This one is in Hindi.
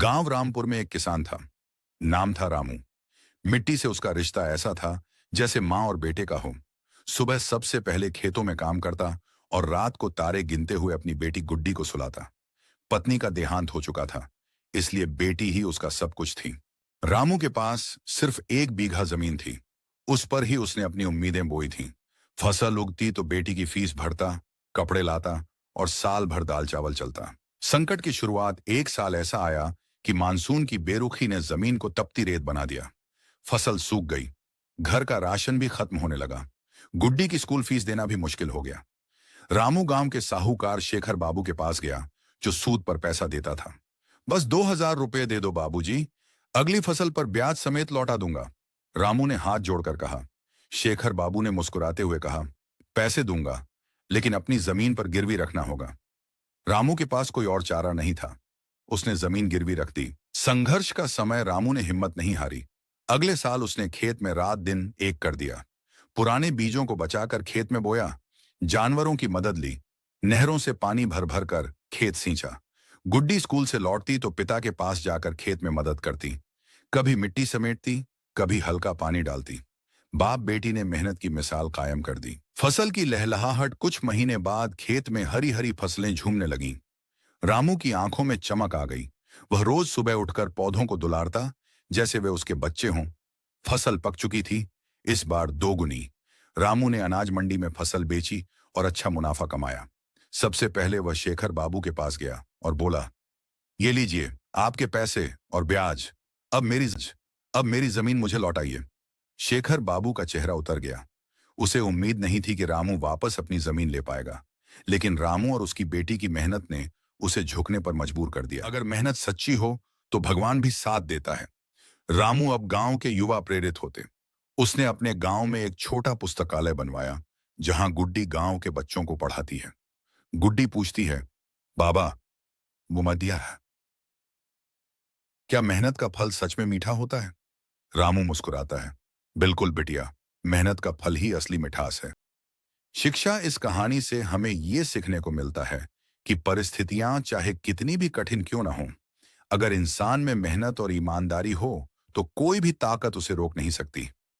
गांव रामपुर में एक किसान था। नाम था रामू। मिट्टी से उसका रिश्ता ऐसा था जैसे माँ और बेटे का हो। सुबह सबसे पहले खेतों में काम करता और रात को तारे गिनते हुए अपनी बेटी गुड्डी को सुलाता। पत्नी का देहांत हो चुका था, इसलिए बेटी ही उसका सब कुछ थी। रामू के पास सिर्फ 1 बीघा जमीन थी। उस पर ही उसने अपनी उम्मीदें बोई थीं। फसल उगती तो बेटी की फीस भरता, कपड़े लाता और साल भर दाल चावल चलता। संकट की शुरुआत एक साल ऐसा आया कि मानसून की बेरुखी ने जमीन को तपती रेत बना दिया। फसल सूख गई, घर का राशन भी खत्म होने लगा, गुड्डी की स्कूल फीस देना भी मुश्किल हो गया। रामू गांव के साहूकार शेखर बाबू के पास गया, जो सूद पर पैसा देता था। बस 2,000 रुपए दे दो बाबूजी, अगली फसल पर ब्याज समेत लौटा दूंगा। रामू ने हाथ जोड़कर कहा। शेखर बाबू ने मुस्कुराते हुए कहा, पैसे दूंगा, लेकिन अपनी जमीन पर गिरवी रखना होगा। रामू के पास कोई और चारा नहीं था। उसने जमीन गिरवी रख दी। संघर्ष का समय रामू ने हिम्मत नहीं हारी। अगले साल उसने खेत में रात दिन एक कर दिया। पुराने बीजों को बचाकर खेत में बोया, जानवरों की मदद ली, नहरों से पानी भर भर कर खेत सींचा। गुड्डी स्कूल से लौटती तो पिता के पास जाकर खेत में मदद करती, कभी मिट्टी समेटती, कभी हल्का पानी डालती। बाप बेटी ने मेहनत की मिसाल कायम कर दी। फसल की लहलहाहट कुछ महीने बाद खेत में हरी हरी फसलें झूमने लगीं। रामू की आंखों में चमक आ गई। वह रोज सुबह उठकर पौधों को दुलारता जैसे वे उसके बच्चे हों। फसल पक चुकी थी, इस बार दोगुनी। रामू ने अनाज मंडी में फसल बेची और अच्छा मुनाफा कमाया। सबसे पहले वह शेखर बाबू के पास गया और बोला, ये लीजिए आपके पैसे और ब्याज। अब मेरी जमीन मुझे लौटाइए। शेखर बाबू का चेहरा उतर गया। उसे उम्मीद नहीं थी कि रामू वापस अपनी जमीन ले पाएगा, लेकिन रामू और उसकी बेटी की मेहनत ने उसे झुकने पर मजबूर कर दिया। अगर मेहनत सच्ची हो तो भगवान भी साथ देता है। रामू अब गांव के युवा प्रेरित होते। उसने अपने गांव में एक छोटा पुस्तकालय बनवाया, जहां गुड्डी गांव के बच्चों को पढ़ाती है। गुड्डी पूछती है, बाबा, वो मदिया है, क्या मेहनत का फल सच में मीठा होता है? रामू मुस्कुराता है, बिल्कुल बिटिया, मेहनत का फल ही असली मिठास है। शिक्षा इस कहानी से हमें ये सीखने को मिलता है कि परिस्थितियां चाहे कितनी भी कठिन क्यों ना हो, अगर इंसान में मेहनत और ईमानदारी हो तो कोई भी ताकत उसे रोक नहीं सकती।